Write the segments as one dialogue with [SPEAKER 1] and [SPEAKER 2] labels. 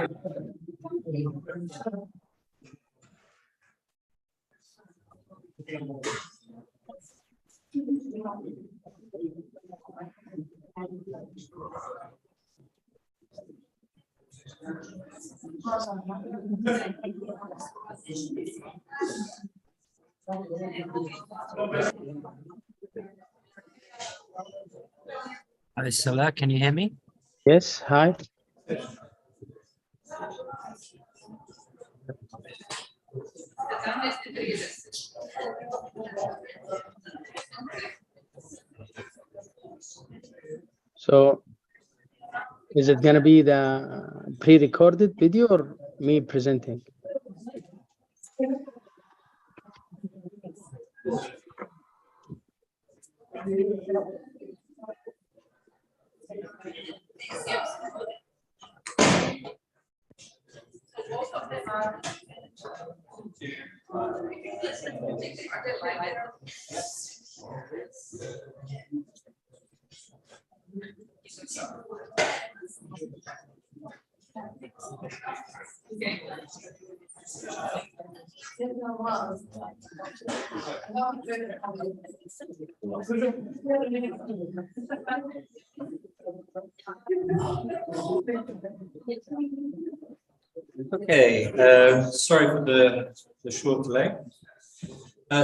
[SPEAKER 1] Hi, Salah, can you hear me?
[SPEAKER 2] Yes, hi. So, is it going to be the pre-recorded video or me presenting?
[SPEAKER 1] Okay, sorry for the short delay.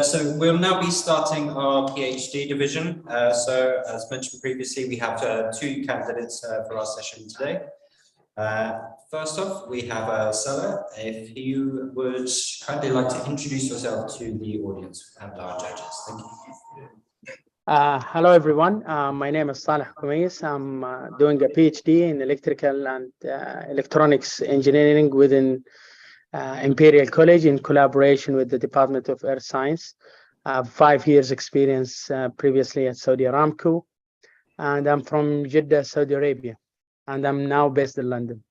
[SPEAKER 1] So we'll now be starting our PhD division. So as mentioned previously, we have two candidates for our session today. First off, we have Salah. If you would kindly like to introduce yourself to the audience and our judges. Thank you.
[SPEAKER 2] Hello, everyone. My name is Saleh Koumeis. I'm doing a PhD in electrical and electronics engineering within Imperial College in collaboration with the Department of Earth Science. I have 5 years experience previously at Saudi Aramco, and I'm from Jeddah, Saudi Arabia, and I'm now based in London.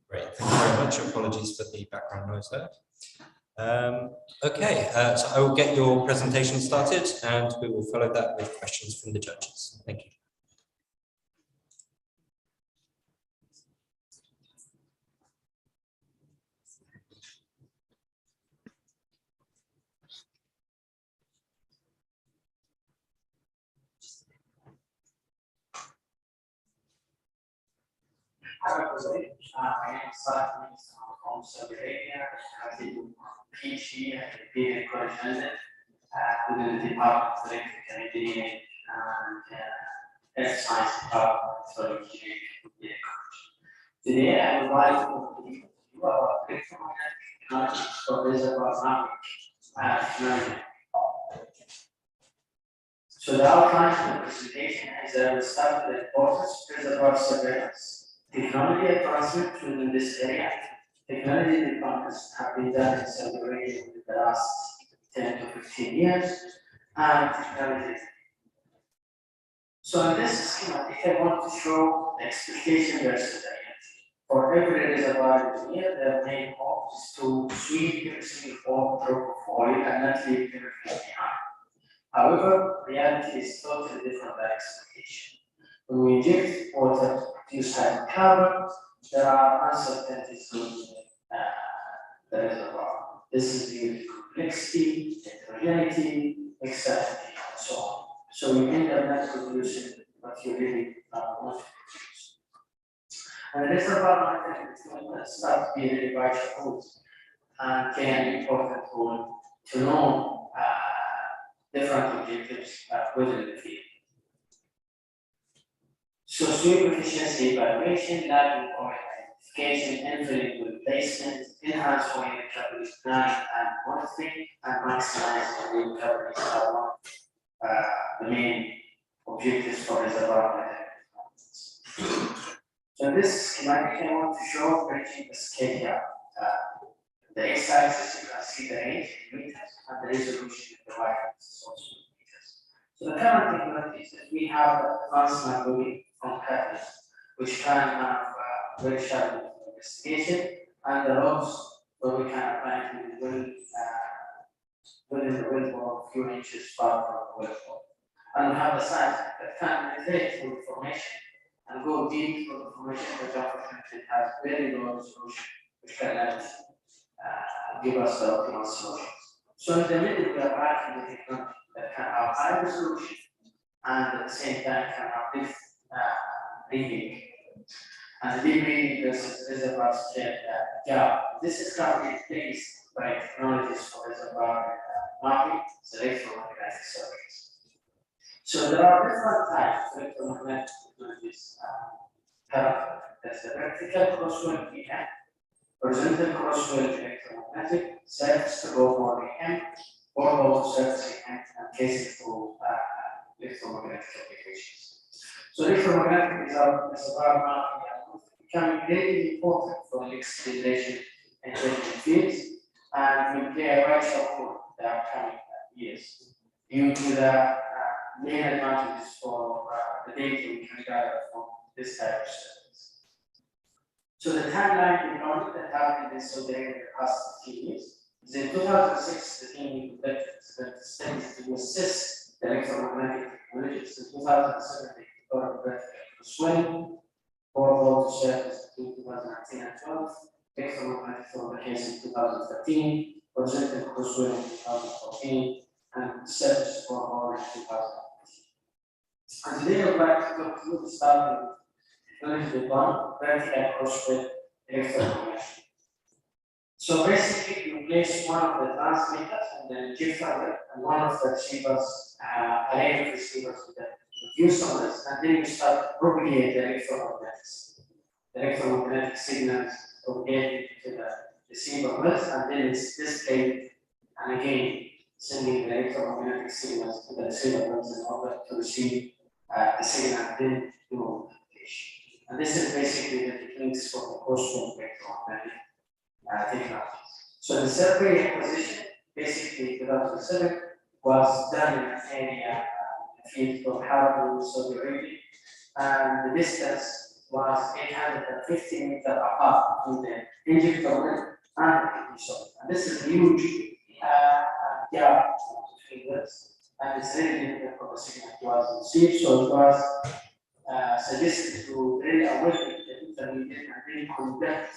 [SPEAKER 1] Great, thank you very much. Apologies for the background noise there. Okay, so I will get your presentation started and we will follow that with questions from the judges. Thank you.
[SPEAKER 3] My name is Saleh Koumeis. I'm from Saudi Arabia. I did a PhD at the Imperial College London within the Department of Electrical Engineering and Earth Science Department for Engineering at Imperial College. Today, I would like to give you about electromagnetic technology for reservoir mapping technology. So the outline of the presentation is that we start with the importance of reservoir surveillance. Technology advancement within this area, technology developments have been done in Saudi Arabia in the last 10 to 15 years, and technology. So in this schematic, I want to show the expectation versus reality. For every reservoir engineer, their main hope is to sweep every single drop of oil and not leave everything behind. However, reality is totally different than expectation. When we inject water to produce hydrocarbons, there are uncertainties in the reservoir. This is due to complexity, heterogeneity, exactity, and so on. So we end up not producing what you really want to produce. And the reservoir management starts to be really vital root and play an important role to know different objectives within the field. So sweep efficiency evaluation, lab oil identification, infilling with placement, enhanced oil recovery planning and monitoring, and maximizing oil recovery are one of the main objectives for reservoir management. So in this schematic, I want to show bridging the scale here. The x-axis, you can see the range in meters, and the resolution in the y-axis is also in meters. So the current technology is that we have advanced mapping from catalysts, which can have very sharp investigation, and the rods where we can apply to the within the wellbore a few inches far from the wellbore. And we have the science that can penetrate through information and go deep for information, but unfortunately it has very low resolution, which cannot give us the optimal solutions. So in the middle, we are lacking the technology that can have high resolution and at the same time can have this reading. And the deep reading reservoir scale gap. This is currently replaced by technologies for reservoir mapping, electromagnetic surveys. So there are different types of electromagnetic technologies. There's the vertical crosswell EM, horizontal crosswell electromagnetic, surface to go for EM, borehole to surface EM, and casing to electromagnetic applications. So electromagnetic reservoir mapping becoming very important for next generation intelligent fields, and will play a vital role in the upcoming years due to the main advantages for the data we can gather from this type of studies. So the timeline deployment that happened in Saudi Arabia in the past 15 years is in 2006, the team conducted studies to assess the electromagnetic technologies. In 2007, they deployed vertical swing, borehole to surface between 2019 and 12, electromagnetic fabrication in 2013, horizontal crosswell in 2014, and surface borehole in 2015. And today I would like to conclude the study with technology deployment, vertical crosswell electromagnetic. So basically, you place one of the transmitters and then G-fiber and one of the receivers, array of receivers with the diffusers, and then you start to propagate the electromagnetic signals propagated to the receiver bus, and then it's displayed, and again sending the electromagnetic signals to the receiver bus in order to receive the signal and then do communication. And this is basically the techniques for the crosswell electromagnetic technology. So the survey acquisition, basically 2007, was done in an area, a field called Harab, Saudi Arabia, and the distance was 850 meters apart between the injector and the kidney. And this is a huge gap between this, and it's really difficult for the signal to was received. So it was suggested to really avoid the intermediate and really conduct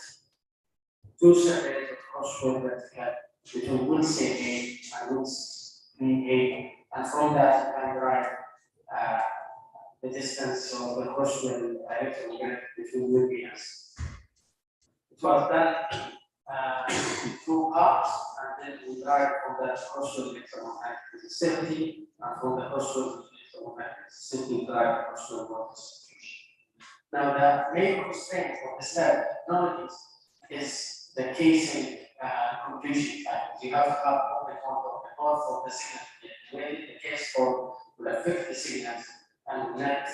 [SPEAKER 3] two surveys of crosswell vertical between Wood's A and Wood's BA, and from that you can derive the distance of the crosswell electromagnetic between Wood and S. It was done in two parts, and then we derive from that crosswell electromagnetic resistivity, and from the crosswell electromagnetic resistivity we derive crosswell voltage distribution. Now the main constraint of the set technologies is the casing completion time. You have to have open for the signal to get activated. The case for will affect the signals and let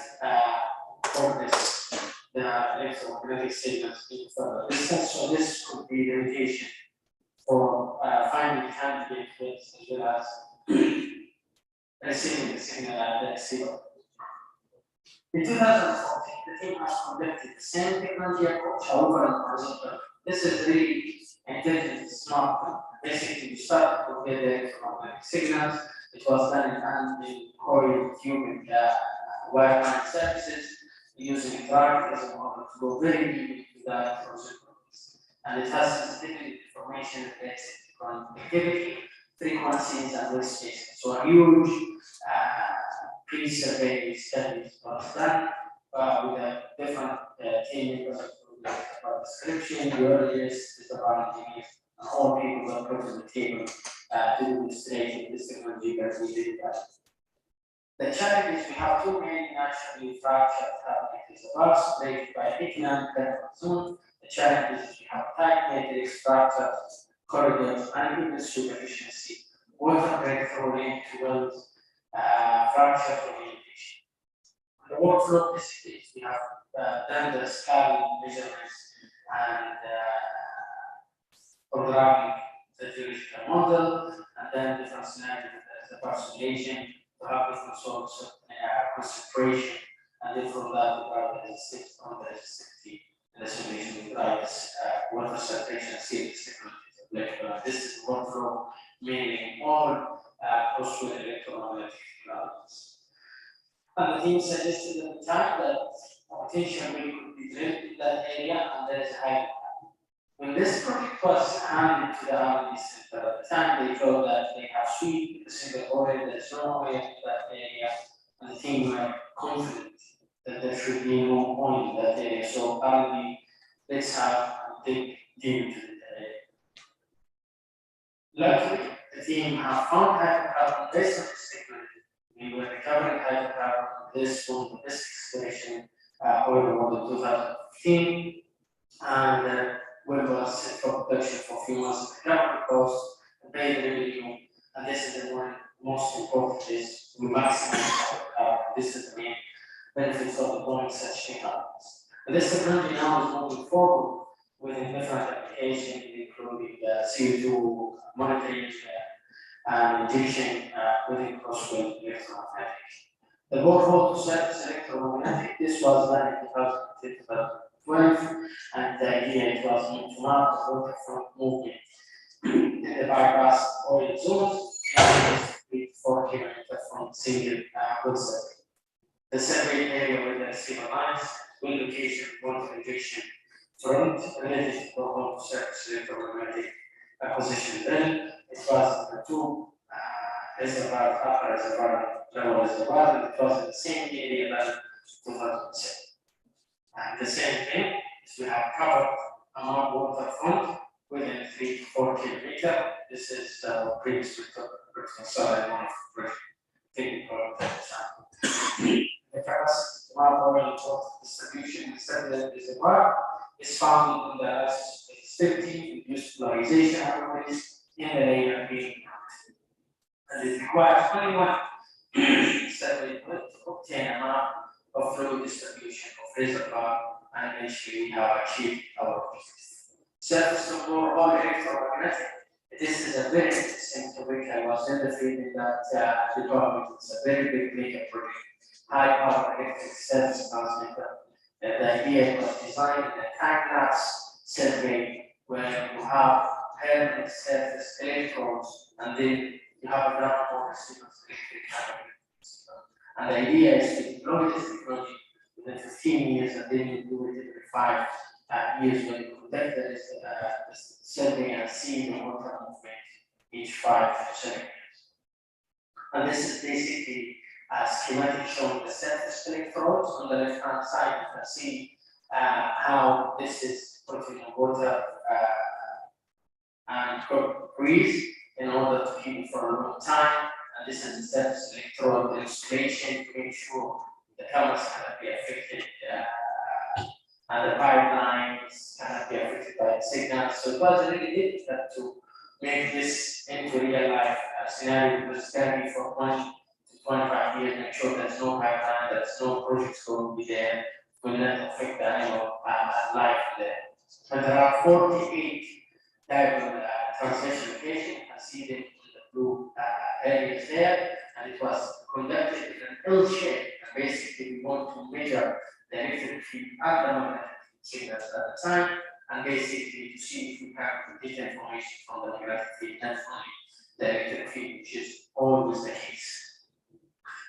[SPEAKER 3] for this the electromagnetic signals in further distance. So this could be the limitation for finding candidate fits as well as receiving the signal at the receiver. In 2014, the team has conducted the same technology approach, however, in horizontal. This is really intelligent, smart. Basically, you start to get the electromagnetic signals. It was done in coiled tubing wireline services using drivers in order to go very deep into that horizontal. And it has sensitivity information related to conductivity, frequencies, and wave spacing. So a huge pre-survey studies was done with a different team members about description, geologists, reservoir engineers, and all people were put on the table to demonstrate this technology that we did that. The challenge is we have two main naturally fractured reservoirs separated by 89 zone. The challenge is we have tight matrix fractured corridors and even super efficiency, water breakthrough link to wells, fracture orientation. The workflow basically is we have done the scaling measurements and programming the geological model, and then different scenarios as the parcellation to have different sorts of concentration, and then from that we provide the resistance on the resistivity and the simulation we provide water separation series technologies. This is workflow meaning all crosswell electromagnetic technologies. And the team suggested at the time that potential well could be drilled in that area, and there is high. When this project was handed to the R&D center, at the time they felt that they have sweet single oil, there's no oil in that area, and the team were confident that there should be no oil in that area. So R&D, let's have a big deal to the area. Luckily, the team have found hydrocarbon based on this technology. We were recovering hydrocarbon this from this exploration oil model 2015, and well was set for production for a few months. The capital cost, the paid revenue, and this is the one most important is we maximize this is the main benefits of deploying such technologies. And this technology now is moving forward with different applications, including CO2 monitoring and injection within crosswind electromagnetic. The borehole to surface electromagnetic, this was done in 2012, and the idea was to map the waterfront movement in the bypass oil zones, and 4 kilometers from single wood survey. The survey area with the receiver lines, wind location, water injection front related to borehole to surface electromagnetic acquisition. Then it was the two reservoir, upper reservoir, lower reservoir, and it was in the same area as 2007. And the same thing is we have covered among waterfront within 3 to 4 kilometers. This is previously solid one of technical example. The capacity of oil water distribution in certain reservoir is found in the restrictive induced polarization anomalies in the layer being counted. And it requires 21 survey to obtain a map of fluid distribution of reservoir, and eventually we have achieved our objectives. Surface to borehole electromagnetic. This is a very interesting topic. I was in the field in that department. It's a very big mega project. High power electric surface transmitter. The idea was designed in a time-lapse survey where you have permanent surface electrodes, and then you have a ground water sequence electric characteristics. And the idea is to deploy this technology within 15 years, and then you do it every 5 years when you conduct the survey and see the water movement each 5 to 7 years. And this is basically a schematic showing the surface electrodes. On the left-hand side, you can see how this is put in the water and freeze in order to keep it for a long time. And this is the surface electrode installation to make sure the cameras cannot be affected and the pipelines cannot be affected by the signal. So it was really difficult to make this into real life scenario because it's going to be for 20 to 25 years, make sure there's no pipeline, there's no projects going to be there, will not affect the animal life there. But there are 48 diagonal transmission locations. You can see them in the blue areas there, and it was conducted in an L shape. And basically, we want to measure the electric field and the magnetic signals at the time, and basically to see if we can get information from the magnetic field and from the electric field, which is always the case.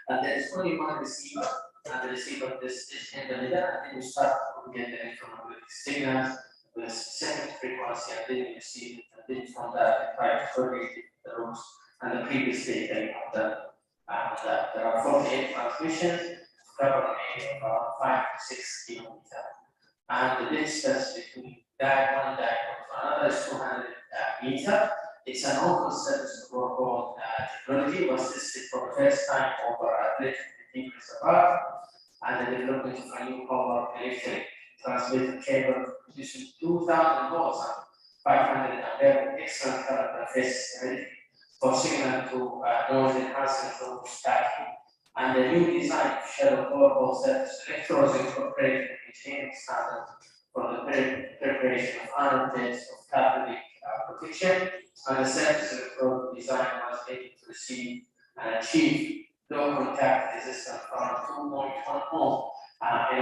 [SPEAKER 3] And there is only one receiver, and the receiver this is in the middle, and then you start to get the electromagnetic signals with a specific frequency, and then you receive it, and then from that you try to correlate the rows and the previous data you have done. And there are 48 transmissions to cover an area of about 5 to 6 kilometers. And the distance between that one diagonal to another is 200 meters. It's an open surface borehole technology. Was tested for the first time over electric deep reservoir, and the development of a new power electric transmitter cable producing 2,000 volts and 500 ampere excellent current interface for signal to noise enhancement for stacking. And the new design of shallow borehole surface electrodes incorporated engineering standards for the preparation of iron tests of catalytic protection, and the surface electrode design was able to receive and achieve low contact resistance around 2.1 ohm in a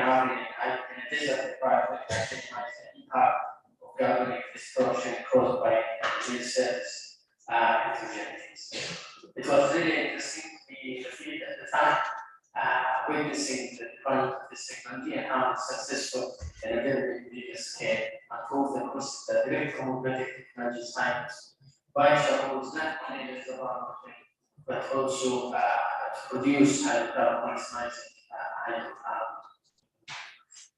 [SPEAKER 3] desert environment that minimize the impact of galvanic distortion caused by the surface heterogeneities. It was really interesting to be in the field at the time, witnessing the deployment of this technology and are successful in a very big scale and prove the electromagnetic technology science by showing not only the development but also to produce hydrocarbons, hydrocarbons.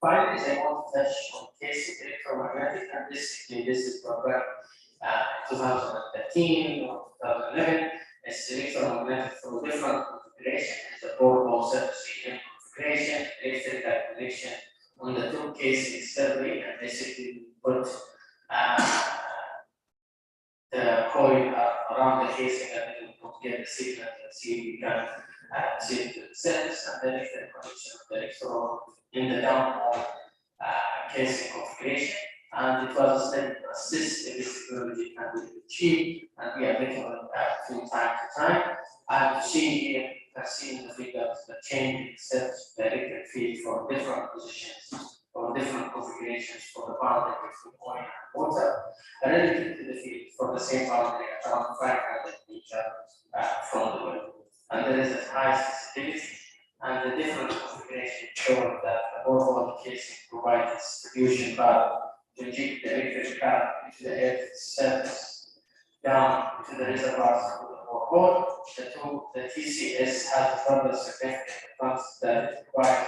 [SPEAKER 3] Finally, I want to touch on basic electromagnetic, and basically this is program 2013 or 2011. It's electromagnetic through different configurations. It's a portable surface configuration, electrical connection on the two casing survey, and basically put the coil around the casing and then we get the signal and see if we can see the cells and then the connection of the electrode in the downhole casing configuration. And it was a study to assist if this technology can be achieved, and we are making it from time to time. And to see here, you can see in the figure the change in cells, the electric field for different positions or different configurations for the boundary between oil and water, relative to the field for the same boundary around 500 meters from the well. And there is a high sensitivity, and the different configuration showing that the overall casing provides distribution valve to inject the electric current into the earth's surface down into the reservoirs of the borehole. The TCS has a further significant advance that it requires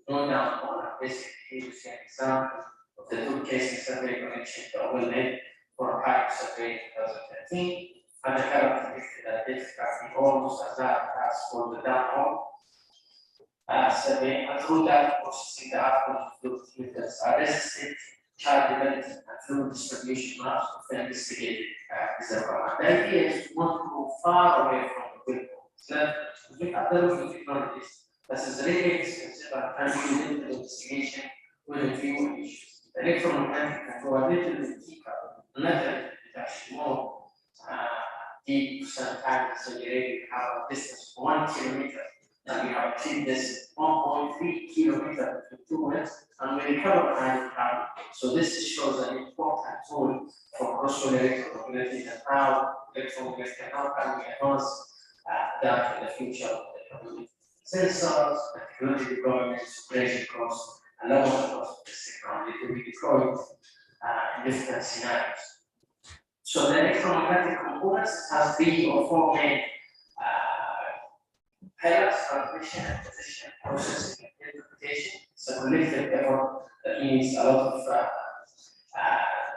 [SPEAKER 3] no downhole. Basically, here you see an example of the two casing survey connection that we made for a pipe survey in 2013, and the current predicted that this can be almost as large as for the downhole survey, and through that processing the output of fluid meters are resisted chargeability and fluid distribution maps of the investigated reservoir. The idea is we want to go far away from the well. So with other technologies, this is really expensive and can be limited investigation with a few issues. The electromagnetic can go a little bit deeper, another is actually more deep, sometimes exaggerated, have a distance of 1 kilometer. And we have achieved this 1.3 kilometers between 2 wells, and we recover an hydrocarbon. So this shows an important tool for cross-well electromagnetic and how electromagnetic and how can we advance that in the future of the community. Sensors, technology deployment, operation costs, and lower the cost of this technology to be deployed in different scenarios. So the electromagnetic components have 3 or 4 main pillars: transmission and position, processing, and interpretation. It's a collective effort that needs a lot of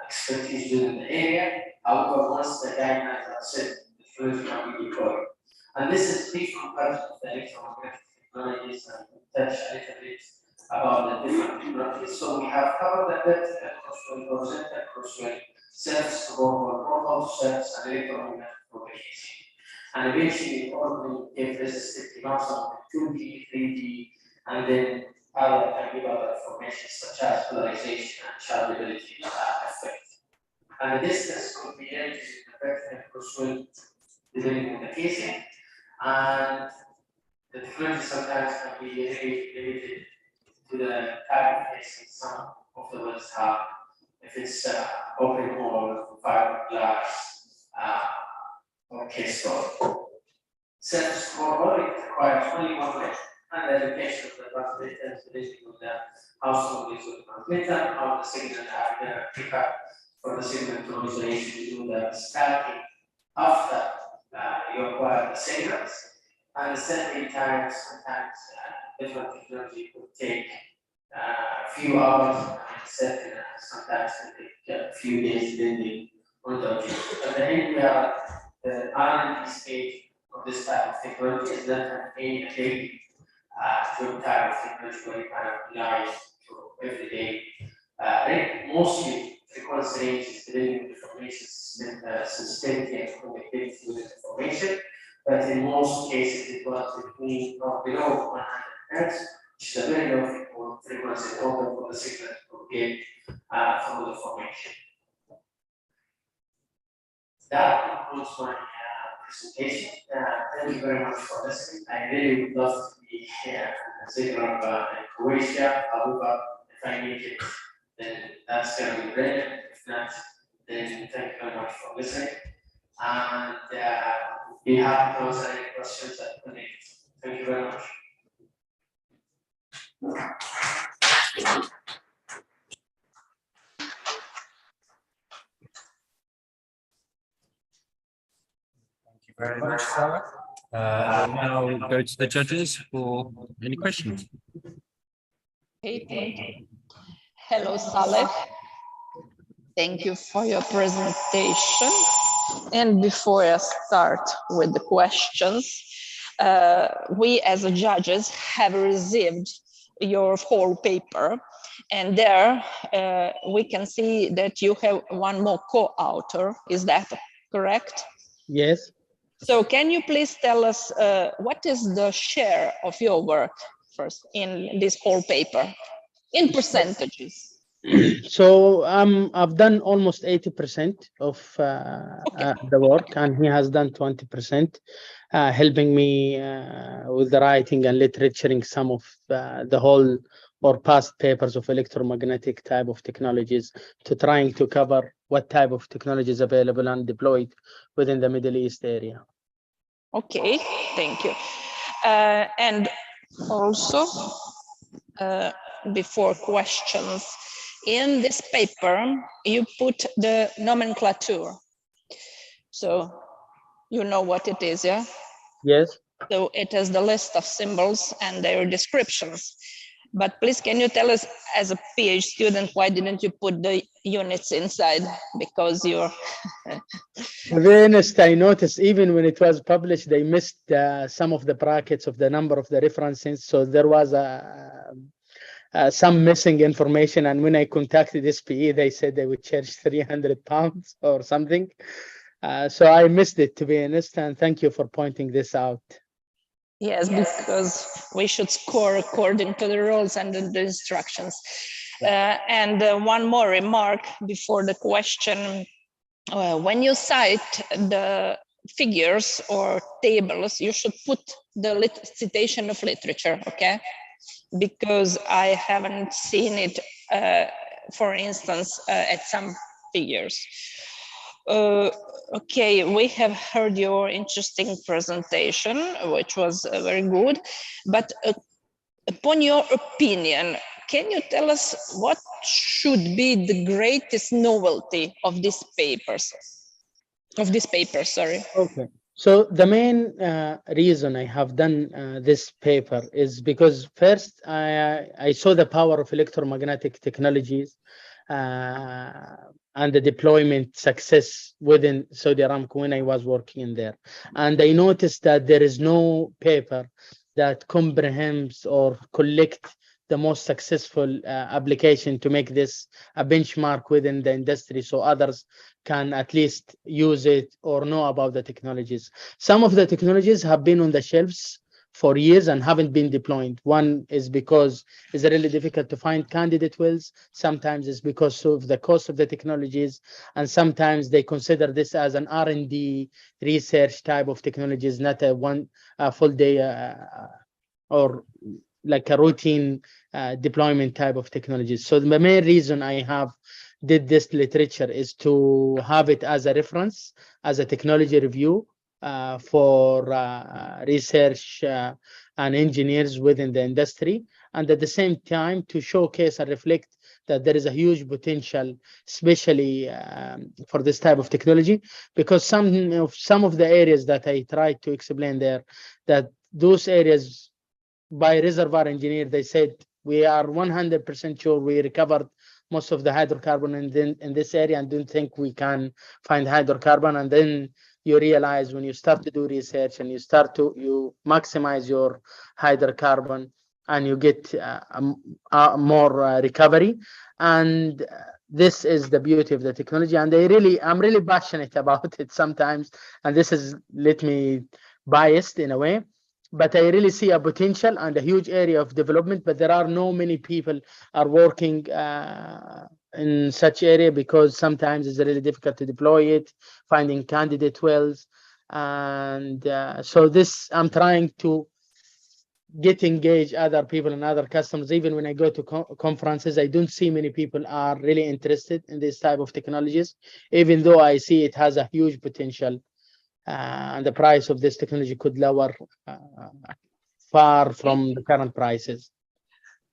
[SPEAKER 3] expertise within the area. However, once the guidelines are set, the technology can be deployed. And this is brief comparison of the electromagnetic technologies, and touch a little bit about the different technologies. So we have covered the vertical crosswell, horizontal crosswell, surface to borehole, borehole to surface, and electromagnetic propagation. And eventually, all we give resistivity maps on 2D, 3D, and then other can give other information such as polarization and chargeability effect. And the distance could be limited in the vertical crosswell depending on the casing, and the technology sometimes can be really limited to the type of casing some of the wells have. If it's open hole, fiberglass, or case stone. Surface borehole, it requires only 1 well, and the location of the transmitter is based on the household is of the transmitter, how the signal are going to pick up for the signal to resolution to do the stacking after you acquire the signals, and the sending times sometimes different technology could take a few hours, and sometimes take a few days depending on the objective. At the end, we are the R&D stage of this type of technology is not a daily type of technology where you kind of rely to everyday. Mostly frequency range is dealing with information sensitivity and connectivity with information, but in most cases it was between or below 100 Hz, which is a very low frequency order for the signal to propagate through the formation. That concludes my presentation. Thank you very much for listening. I really would love to be here in the city of Croatia. However, if I make it, then that's going to be great. If not, then thank you very much for listening. And be happy to answer any questions that you need. Thank you very much.
[SPEAKER 1] very much, Sarah. We'll now go to the judges for any questions.
[SPEAKER 4] Okay, thank you. Hello, Saleh. Thank you for your presentation. And before I start with the questions, we as judges have received your whole paper, and there we can see that you have one more co-author. Is that correct?
[SPEAKER 2] Yes.
[SPEAKER 4] So can you please tell us what is the share of your work first in this whole paper in percentages?
[SPEAKER 2] So I've done almost 80% of the work, and he has done 20%, helping me with the writing and literaturing some of the whole or past papers of electromagnetic type of technologies, to trying to cover what type of technology is available and deployed within the Middle East area.
[SPEAKER 4] Okay, thank you. And also, before questions, in this paper, you put the nomenclature. So you know what it is, yeah?
[SPEAKER 2] Yes.
[SPEAKER 4] So it is the list of symbols and their descriptions. But please, can you tell us, as a PhD student, why didn't you put the units inside? Because you're...
[SPEAKER 2] To be honest, I noticed even when it was published, they missed some of the brackets of the number of the references. So there was some missing information. And when I contacted SPE, they said they would charge £300 or something. So I missed it, to be honest. And thank you for pointing this out.
[SPEAKER 4] Yes, because we should score according to the rules and the instructions. And one more remark before the question. When you cite the figures or tables, you should put the citation of literature, okay? Because I haven't seen it, for instance, at some figures. Okay, we have heard your interesting presentation, which was very good, but upon your opinion, can you tell us what should be the greatest novelty of these papers? Sorry.
[SPEAKER 2] Okay. So the main reason I have done this paper is because first I saw the power of electromagnetic technologies and the deployment success within Saudi Aramco when I was working in there. And I noticed that there is no paper that comprehends or collect the most successful application to make this a benchmark within the industry, so others can at least use it or know about the technologies. Some of the technologies have been on the shelves for years and haven't been deployed. One is because it's really difficult to find candidate wells. Sometimes it's because of the cost of the technologies, and sometimes they consider this as an R&D research type of technologies, not a full day or like a routine deployment type of technologies. So the main reason I have did this literature is to have it as a reference, as a technology review for research and engineers within the industry, and at the same time to showcase and reflect that there is a huge potential, especially for this type of technology, because some of the areas that I tried to explain there, that those areas by reservoir engineer, they said we are 100% sure we recovered most of the hydrocarbon in this area and don't think we can find hydrocarbon. And then you realize when you start to do research and you maximize your hydrocarbon and you get more recovery. And this is the beauty of the technology. And I'm really passionate about it sometimes. And this is, let me biased in a way, but I really see a potential and a huge area of development, but there are no many people are working in such area because sometimes it's really difficult to deploy it, finding candidate wells. And so this, I'm trying to get engaged other people and other customers. Even when I go to conferences, I don't see many people are really interested in this type of technologies, even though I see it has a huge potential. And the price of this technology could lower far from the current prices.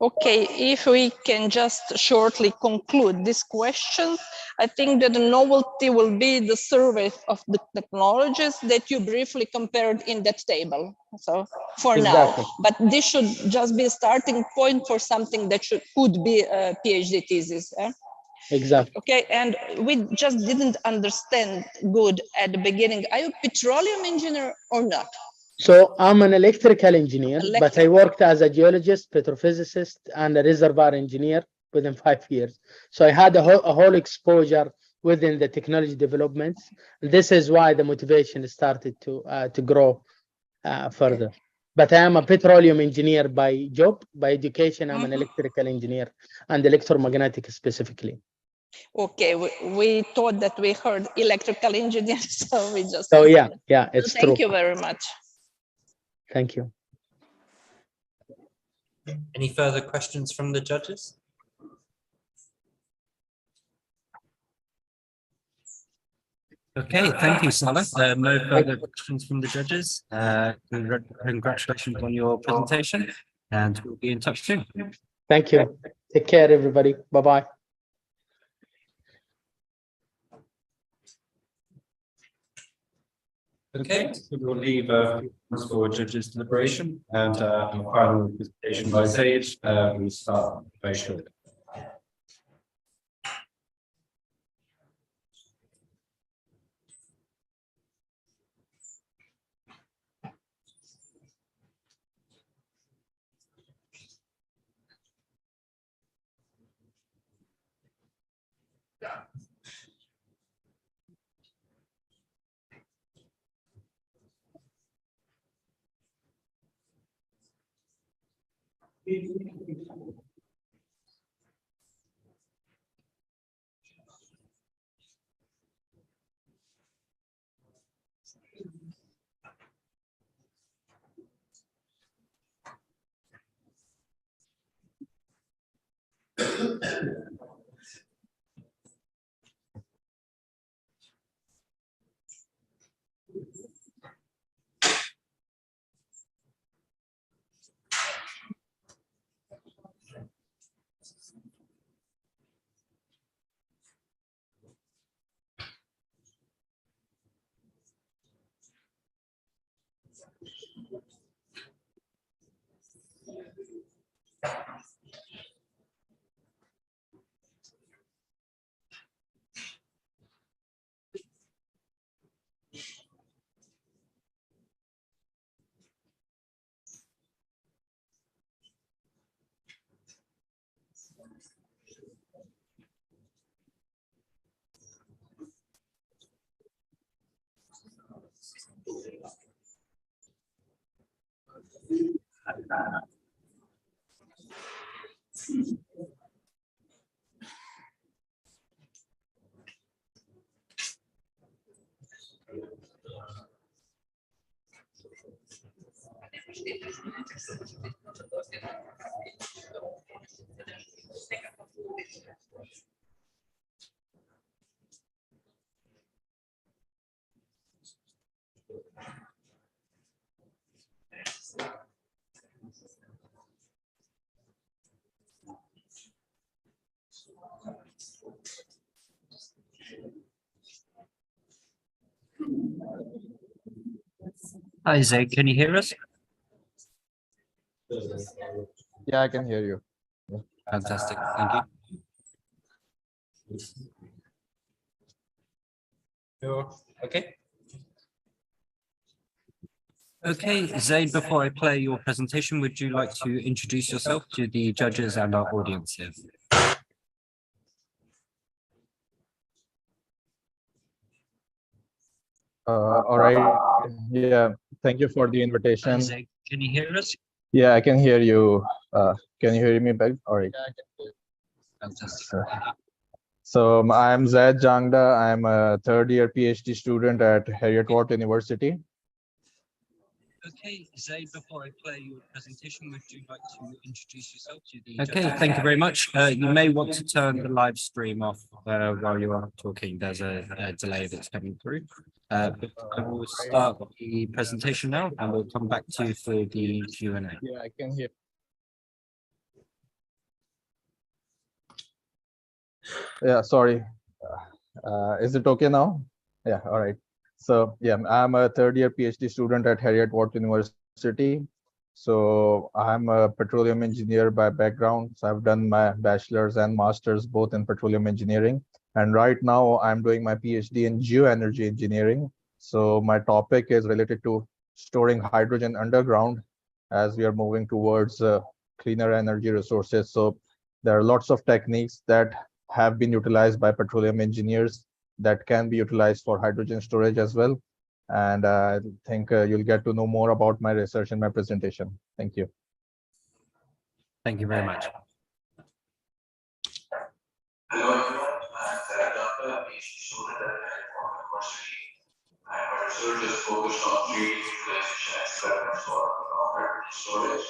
[SPEAKER 4] Okay, if we can just shortly conclude this question, I think that the novelty will be the survey of the technologies that you briefly compared in that table. So for
[SPEAKER 2] Exactly.
[SPEAKER 4] now, but this should just be a starting point for something that could be a PhD thesis.
[SPEAKER 2] Exactly.
[SPEAKER 4] Okay, and we just didn't understand good at the beginning. Are you a petroleum engineer or not?
[SPEAKER 2] So I'm an electrical engineer, but I
[SPEAKER 4] Electrical.
[SPEAKER 2] worked as a geologist, petrophysicist, and a reservoir engineer within 5 years. So I had a whole exposure within the technology developments. This is why the motivation started to grow further. But I am a petroleum engineer by job, by education. I'm an electrical engineer and electromagnetic specifically.
[SPEAKER 4] Okay, we thought that we heard electrical engineers, so we just.
[SPEAKER 2] So yeah, it's
[SPEAKER 4] Thank
[SPEAKER 2] true.
[SPEAKER 4] you very much.
[SPEAKER 2] Thank you.
[SPEAKER 1] Any further questions from the judges? Okay, thank you, Salah. No further questions from the judges. Congratulations on your presentation, and we'll be in touch soon.
[SPEAKER 2] Thank you. Take care, everybody. Bye-bye.
[SPEAKER 1] Okay, so we'll leave for judges' deliberation and final presentation by Sage. We'll start very shortly. Hi, Zay, can you hear us?
[SPEAKER 5] Yeah, I can hear you.
[SPEAKER 1] Fantastic, thank you. Okay. Okay, Zay, before I play your presentation, would you like to introduce yourself to the judges and our audience here?
[SPEAKER 5] All right. Yeah, thank you for the invitation.
[SPEAKER 1] Zay, can you hear us?
[SPEAKER 5] Yeah, I can hear you. Can you hear me back? All right.
[SPEAKER 1] Fantastic.
[SPEAKER 5] So I'm Zaid Jangda. I'm a third-year PhD student at Heriot-Watt University.
[SPEAKER 1] Okay, Zay, before I play your presentation, would you like to introduce yourself to the Okay, thank you very much. You may want to turn the live stream off while you are talking. There's a delay that's coming through. But I will start the presentation now, and we'll come back to you for the Q&A.
[SPEAKER 5] Yeah, I can hear. Yeah, sorry. Is it okay now? Yeah, all right. So yeah, I'm a third year PhD student at Heriot-Watt University. So I'm a petroleum engineer by background. So I've done my bachelor's and master's both in petroleum engineering. And right now I'm doing my PhD in geoenergy engineering. So my topic is related to storing hydrogen underground as we are moving towards cleaner energy resources. So there are lots of techniques that have been utilized by petroleum engineers that can be utilized for hydrogen storage as well. And I think you'll get to know more about my research in my presentation. Thank you.
[SPEAKER 1] Thank you very much.
[SPEAKER 6] Hello everyone, I'm Sarah Doctor, PhD student at Heriot-Watt University. My research is focused on 3D visualization experiments for hydrogen storage.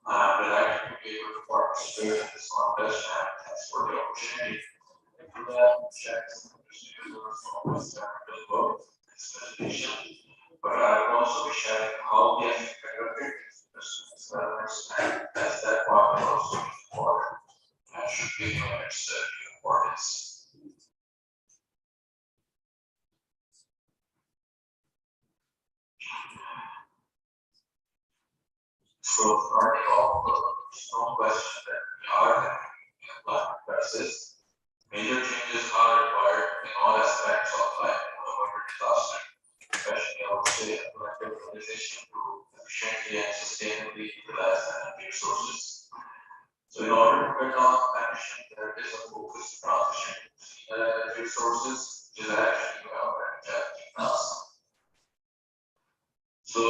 [SPEAKER 6] I'm delighted to be able to participate in this contest and thanks for the opportunity. Check some users from this work, this presentation, but I will also be sharing how we have conducted experiments and as that part will also be important and should be given its due importance. So starting off, there's no question that we are having a climate crisis. Major changes are required in all aspects of life, whatever disaster, especially I would say collective organization to efficiently and sustainably utilize energy resources. So in order to cut down emission, there is a focused transition to cleaner energy resources, which is actually very challenging task. So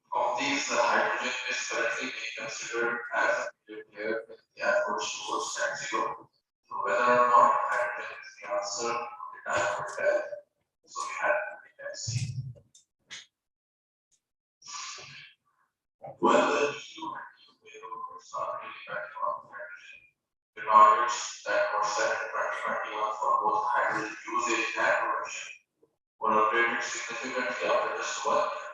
[SPEAKER 6] of these, the hydrogen is currently being considered as a nuclear in the efforts towards net zero. So whether or not hydrogen is the answer, the time will tell. So we have to wait and see. Well, the EU and EU was not really betting on hydrogen. The targets that were set in 2021 for both hydrogen usage and production were updated significantly after just 1 year.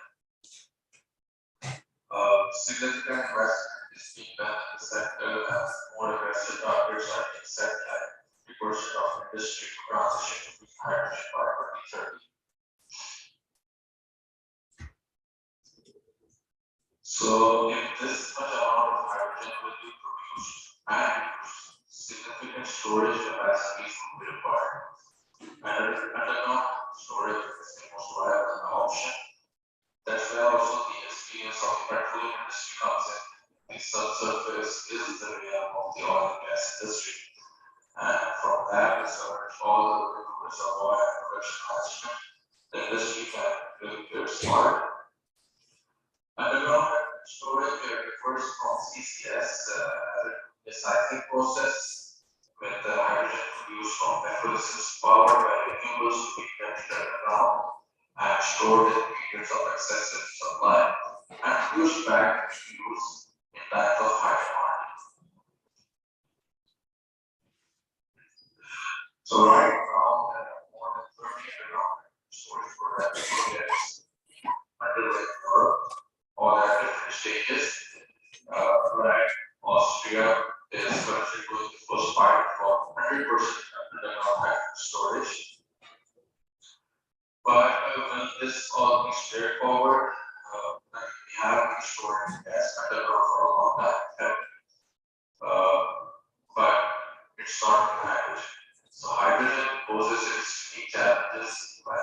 [SPEAKER 6] Significant investment is being done in the sector as more aggressive targets are being set, like 3% of industry to transition to green hydrogen by 2030. So if this much amount of hydrogen will be produced and used, significant storage capacities will be required. And underground storage is the most viable option. That's where also the experience of the petroleum industry comes in. The subsurface is the realm of the oil and gas industry. And from that research, all the way to reservoir and production management, the industry can really get smart. Underground storage refers from CCS as a recycling process, with the hydrogen produced from electrolysis powered by renewables to be kept underground and stored in periods of excessive supply and pushed back to use in times of high demand. So right now, there are more than 30 underground storage projects underway in Europe, all at different stages. Like Austria is currently doing the first pilot for 100% underground hydrogen storage. But when this all be straightforward, we have been storing gas underground for a long time, but it's not hydrogen. So hydrogen poses its unique challenges when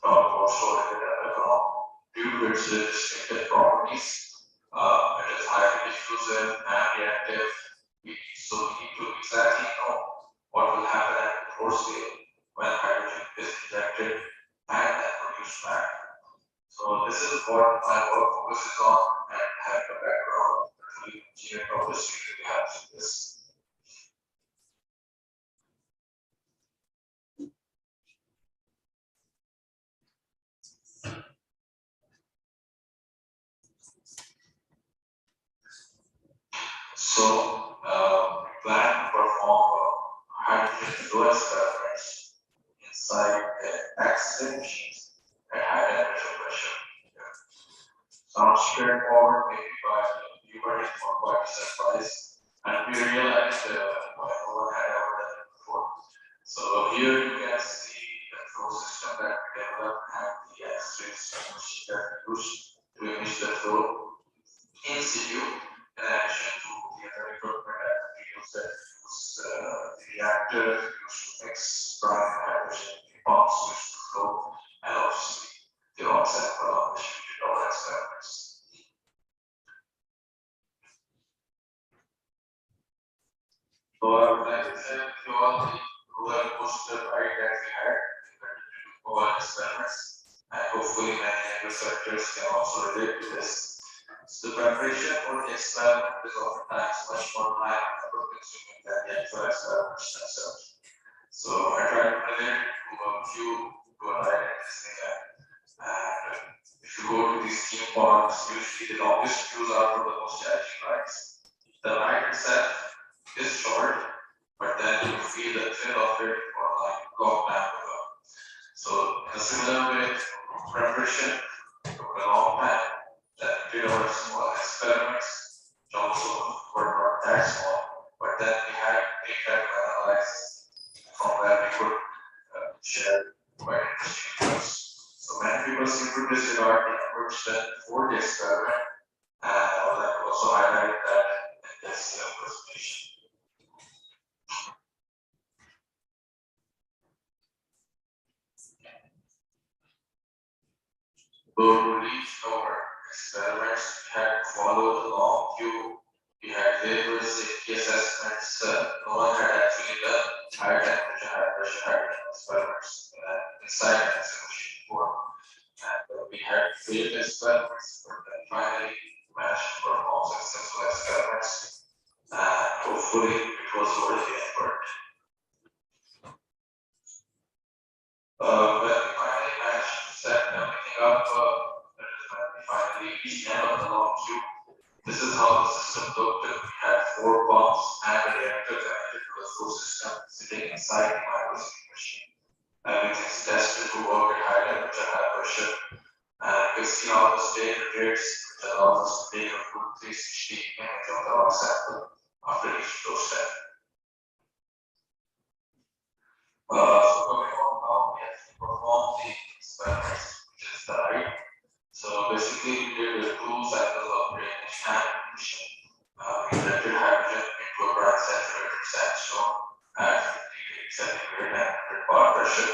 [SPEAKER 6] talk about storing it underground due to its distinctive properties. It is highly diffusive and reactive. So we need to exactly know what will happen at the core scale when hydrogen is injected and then produced back. So this is what my work focuses on and have a background in engineering obviously we have this. So we plan to perform hydrogen flow experiments inside the ASEC machines at high temperature pressure. Sounds straightforward, maybe by viewers for quite a surprise. And we realized why no one had ever done it before. here you can see the flow system that we developed and the X-ray machine that we used to image the flow in situ, in addition to the other equipment and materials that use the reactor used to mix brine and hydrogen, the pumps used to flow, and obviously the rod sample on which we did our experiments. So I would like to share with you all the roller coaster ride that we had to our experiments, and hopefully many researchers can also relate to this. So the preparation for the experiment is oftentimes much more time and consuming than the actual experiments themselves. So I tried to relate to a few to a ride in Disneyland. And if you go to these theme parks, usually the longest queues are for the most challenging rides. The ride itself is short, but then you feel the thrill of it for like a long time ago. So in a similar way, preparation took a long time. That we did our small experiments, which also were not that small, but then we had data to analyze from where we could share quite interesting news. So many people seem to disregard the approach done before the experiment, and I would like to also highlight that in this presentation. So to reach our experiments, we had to follow the long queue. We had labors, safety assessments. No one had actually done high temperature, high pressure hydrogen experiments inside the machine before. And we had failed experiments, but then finally managed to perform successful experiments. And hopefully it was worth the effort. When we finally managed to set everything up, when we finally reached the end of the long queue, this is how the system looked. We had 4 pumps and a reactor connected to the flow system sitting inside the microscope machine. Everything's tested to work at high temperature, high pressure. And you can see all the state rates, which allows us to take a full 360 image of the rock sample after each flow step. So coming on now, we have to perform the experiments, which is the ride. So basically, we did 2 cycles of drainage and emission. We injected hydrogen into a brine saturated sandstone at 50 degrees centigrade and 100 bar pressure,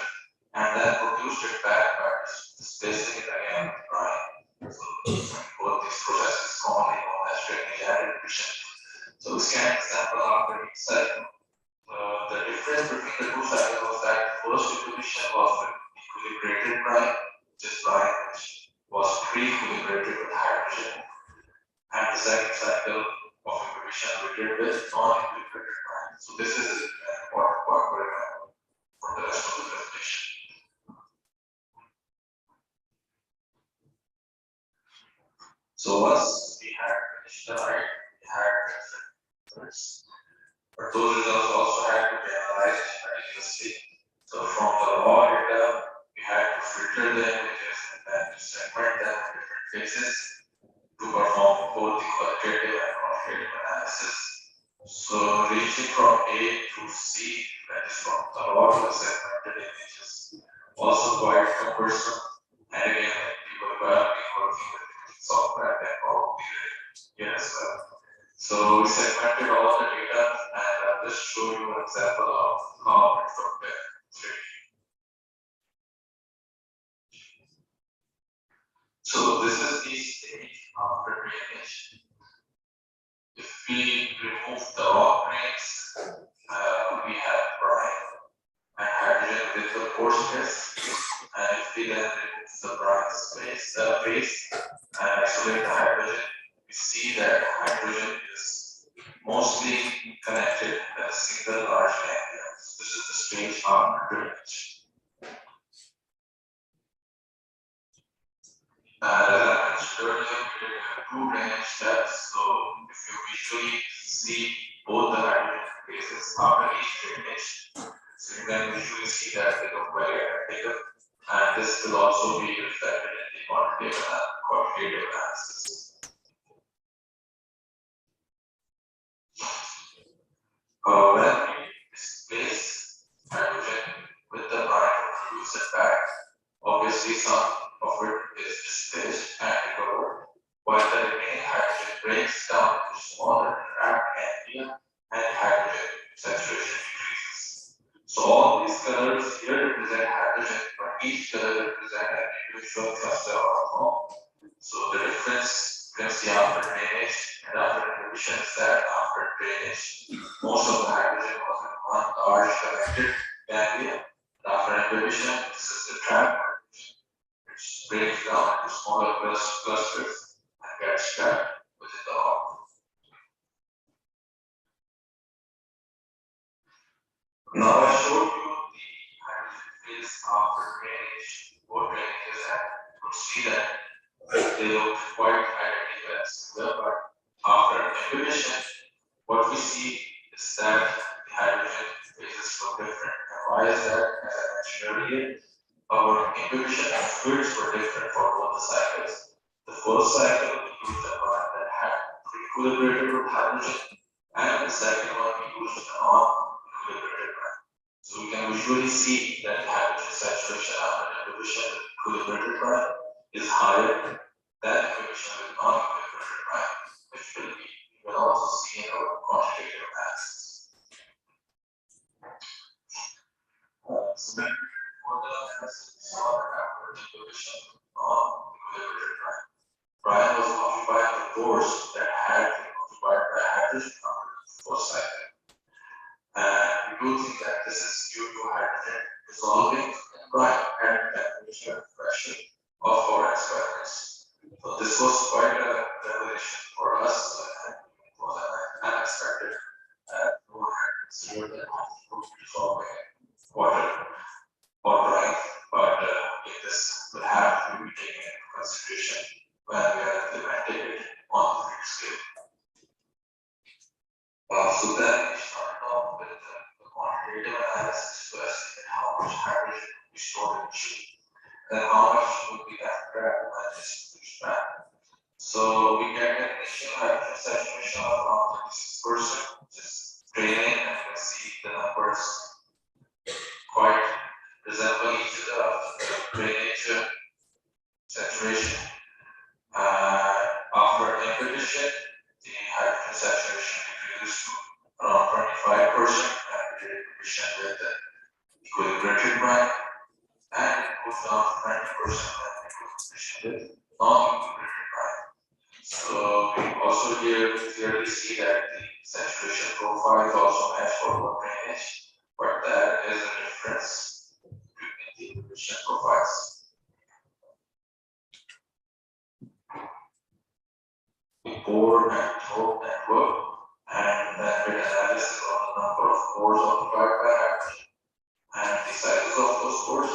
[SPEAKER 6] and then produced it back by displacing it again with brine. So both these processes commonly known as drainage and emission. So we scanned the sample after each cycle. The difference between the 2 cycles was that the first equilibrium was with equilibrated brine, which is brine which was pre-equilibrated with hydrogen, and the second cycle of equilibrium we did with non-equilibrated brine. So this is an important part to remember for the rest of the presentation. So once we had finished the ride, we had results. But those results also had to be analyzed meticulously. So from the raw data, we had to filter the images and then to segment them in different phases to perform both the qualitative and quantitative analysis. So reaching from A to C, that is from the raw to the segmented images, also quite cumbersome. And again, people who have been working with software can probably here as well. So we segmented all the data, and I'll just show you an example of how it looked at 3D. So this is the stage after drainage. If we remove the raw grains, we have brine and hydrogen with the pore space. And if we then remove the brine base and isolate the hydrogen, we see that hydrogen is mostly connected in a single large area. This is the stage after drainage. As I mentioned earlier, we did 2 drainage steps. So if you visually see both the hydrogen phases after each drainage, so you can visually see that they look very identical. And this will also be reflected in the quantitative analysis. When we displace hydrogen obviously some of it is displaced and recovered, while the remaining hydrogen breaks down into smaller trapped ambient and hydrogen saturation increases. So all these colors here represent hydrogen, but each color represents an individual cluster or atom. So the difference you can see after drainage and after inhibition is that after drainage, most of the hydrogen was in one large collected ganglion. After inhibition, this is the trap, which breaks down into smaller clusters and gets trapped within the organ. Now I showed you the hydrogen phase after drainage. Before drainage and you could see that they look quite identical and similar, but after inhibition, what we see is that the hydrogen phases look different. And why is that? As I mentioned earlier, our inhibition and fluids were different for both the cycles. The first cycle we used a product that had pre-equilibrated with hydrogen, and the second one we used a non-equilibrated one. So we can visually see that hydrogen saturation after inhibition with equilibrated one is higher than inhibition with non-equilibrated one, which we will also see in our quantitative analysis. So then for the analysis of after inhibition non-equilibrated one, Brian was occupied the pores that had been occupied by hydrogen after the first cycle. And we do think that this is due to hydrogen dissolving in brine at temperature and pressure of our experiments. So this was quite a revelation for us, and it was unexpected. No one had considered that hydrogen dissolving in water or brine, but this will have to be taken into consideration when we are implementing it on the field scale. So then we started off with the quantitative analysis to estimate how much hydrogen would be stored in the sheet, then how much would be left trapped by this pushed back. So we get an initial hydrogen saturation of around 36%, which is draining, and you can see the numbers quite resemble each other after drainage saturation. After inhibition, the hydrogen saturation decreases to around 25% and we did inhibition with the equilibrated brine, and it goes down to 90% when we do inhibition with non-equilibrated brine. So we also here clearly see that the saturation profile is also matched for both drainage, but there is a difference between the inhibition profiles. We poured and told network, and then did analysis on the number of pores occupied by hydrogen and the sizes of those pores.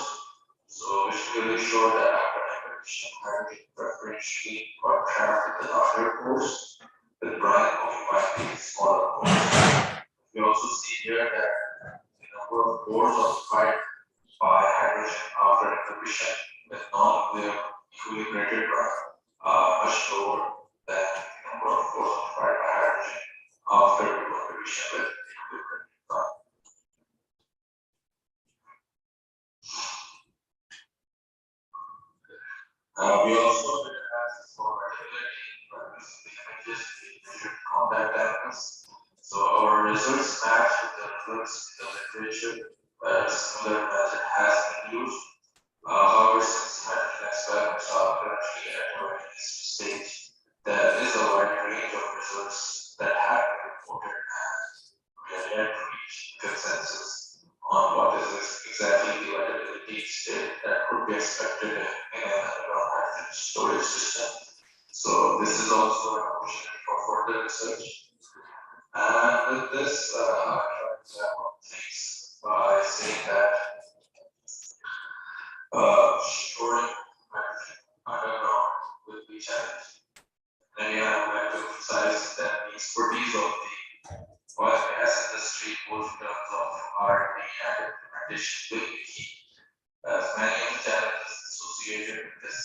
[SPEAKER 6] So which clearly showed that after inhibition, hydrogen preferentially got trapped in the larger pores, with brine occupying the smaller pores. We also see here that the number of pores occupied by hydrogen after inhibition with non-equilibrated brine are much lower than the number of pores occupied by hydrogen after inhibition with equilibrated brine. We also did analysis for verticality by using the images we measured contact angles. So our results match with the results in the literature where a similar method has been used. However, since hydrogen experiments are currently at a very nascent stage, there is a wide range of results that have been reported, and we are yet to reach consensus on what is exactly the verticality state that could be expected in an underground hydrogen storage system. So this is also an opportunity for further research. And with this, I try to wrap up things by saying that storing hydrogen underground will be challenging. And again, I would like to emphasize that the expertise of the oil and gas industry, both in terms of R&D and implementation, will be key, as many of the challenges associated with this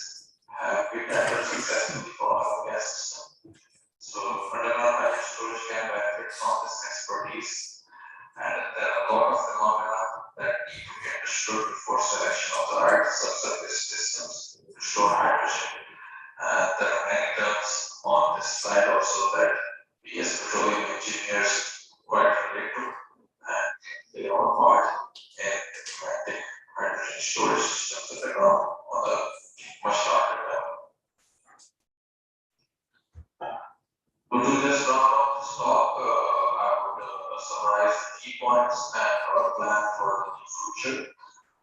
[SPEAKER 6] have been tackled successfully for oil and gas system. So underground hydrogen storage can benefit from this expertise, and there are a lot of phenomena that need to be understood before selection of the right subsurface system store hydrogen. And there are many terms on this slide also that we as petroleum engineers quite relate to, and they are part in implementing hydrogen storage systems at the ground on a much larger level. To do this round of this talk, I would summarize the key points and our plan for the future.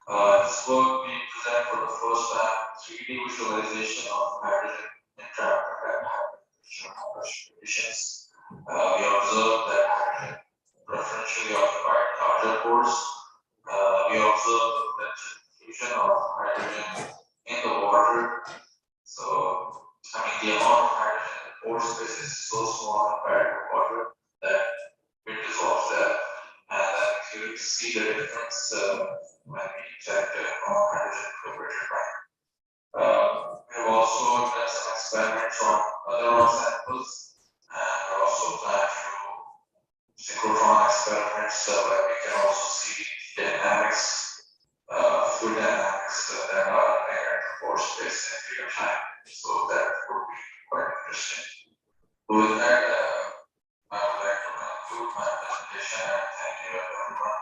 [SPEAKER 6] This work being presented for the first time, 3D visualization of hydrogen entrapment and hydrogen conditions. We observed that hydrogen preferentially occupied larger pores. We observed that fusion of hydrogen in the water. So, I mean, the amount of hydrogen in the pore space is so small compared to water that it dissolves there. And then you see the difference when we check the non-hydrogen fluoride brine. We have also done some experiments on other rock samples, and we also plan to synchrotron experiments where we can also see dynamics, fluid dynamics that are there in the pore space in real time. So that would be quite interesting. With that, I would like to conclude my presentation and thank you everyone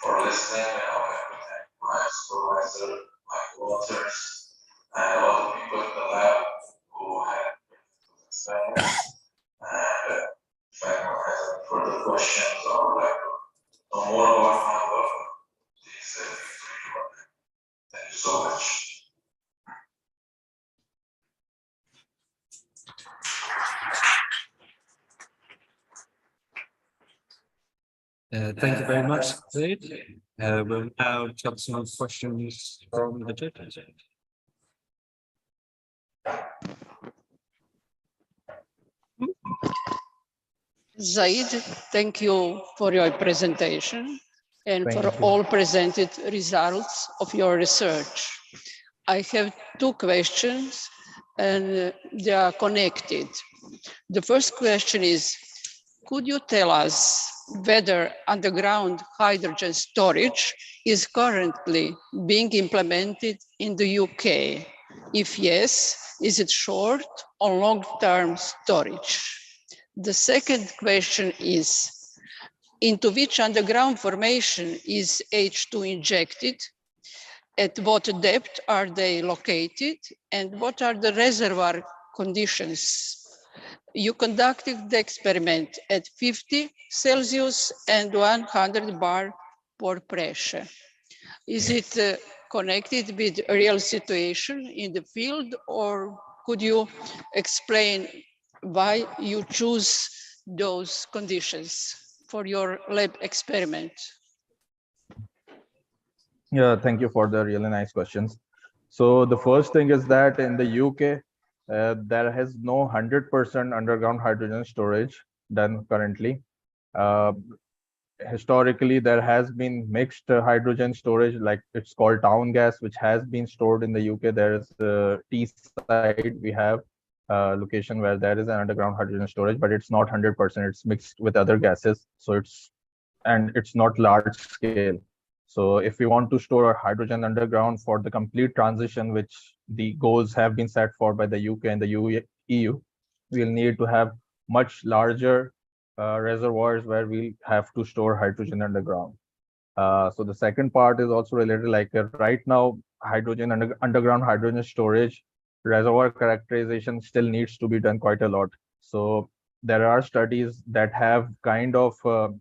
[SPEAKER 6] for listening. And I would like to thank my supervisor, my co-authors, and all the people in the lab who had experiments. And if anyone has any further questions or would like to know more about my work, please feel free to contact. Thank you so much.
[SPEAKER 1] Thank you very much, Zaid. We'll now take some questions from the judges.
[SPEAKER 7] Zaid, thank you for your presentation and
[SPEAKER 5] Thank
[SPEAKER 7] for
[SPEAKER 5] you.
[SPEAKER 7] all presented results of your research. I have two questions and they are connected. The first question is, could you tell us whether underground hydrogen storage is currently being implemented in the UK? If yes, is it short or long-term storage? The second question is, into which underground formation is H2 injected? At what depth are they located? And what are the reservoir conditions? You conducted the experiment at 50 Celsius and 100 bar per pressure. Is it connected with a real situation in the field, or could you explain why you choose those conditions for your lab experiment?
[SPEAKER 5] Yeah, thank you for the really nice questions. So the first thing is that in the UK, there has no 100% underground hydrogen storage done currently. Historically, there has been mixed hydrogen storage, like it's called town gas, which has been stored in the UK. There is Teesside, we have a location where there is an underground hydrogen storage, but it's not 100%. It's mixed with other gases, so it's not large scale. So if we want to store our hydrogen underground for the complete transition, which the goals have been set for by the UK and the EU, we'll need to have much larger reservoirs where we'll have to store hydrogen underground. So the second part is also related, like right now, underground hydrogen storage reservoir characterization still needs to be done quite a lot. So there are studies that have kind of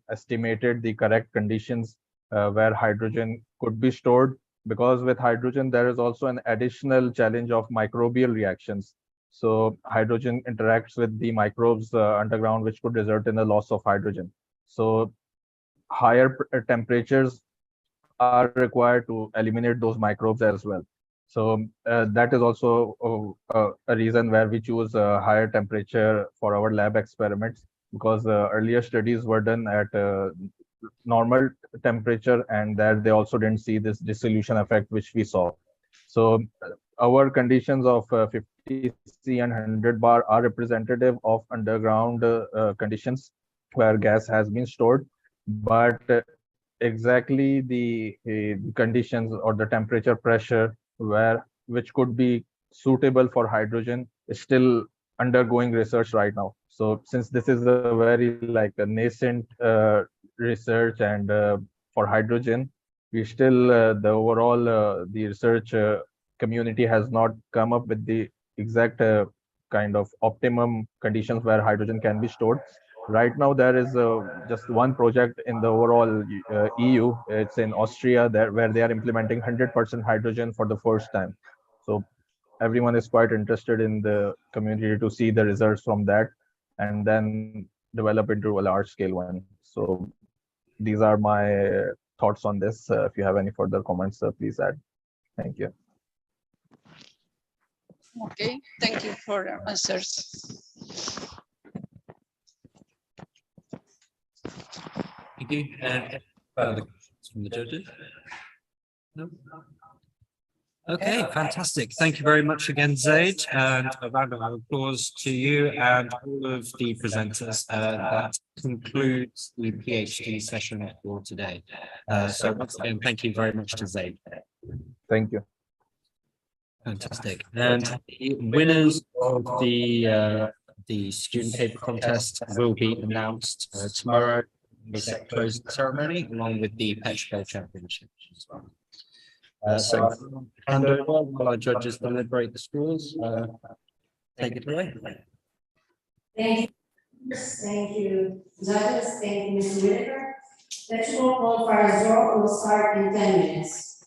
[SPEAKER 5] estimated the correct conditions where hydrogen could be stored, because with hydrogen, there is also an additional challenge of microbial reactions. So hydrogen interacts with the microbes underground, which could result in a loss of hydrogen. So higher temperatures are required to eliminate those microbes as well. So that is also a reason where we choose a higher temperature for our lab experiments, because earlier studies were done at normal temperature, and that they also didn't see this dissolution effect which we saw. So our conditions of 50 C and 100 bar are representative of underground conditions where gas has been stored, but exactly the conditions or the temperature pressure where which could be suitable for hydrogen is still undergoing research right now. So since this is a very like a nascent research and for hydrogen, we still the overall the research community has not come up with the exact kind of optimum conditions where hydrogen can be stored. Right now, there is just one project in the overall EU. It's in Austria, there where they are implementing 100% hydrogen for the first time. So everyone is quite interested in the community to see the results from that, and then develop into a large scale one. So these are my thoughts on this. If you have any further comments, please add. Thank you.
[SPEAKER 7] Okay, thank you for your answers.
[SPEAKER 1] Thank you. And further questions from the judges? No? Okay, fantastic. Thank you very much again, Zaid, and a round of applause to you and all of the presenters. That concludes the PhD session for today. So once again, thank you very much to Zaid.
[SPEAKER 5] Thank you.
[SPEAKER 1] Fantastic. And the winners of the student paper contest will be announced tomorrow, the ASEC closing ceremony, along with the Petrol Championship as well. So hand over while our judges deliberate the scores. Take it away.
[SPEAKER 8] Thank you. Thank you, judges. Thank you, Mr. Whitaker. Petrol qualifier 0 will start in 10 minutes.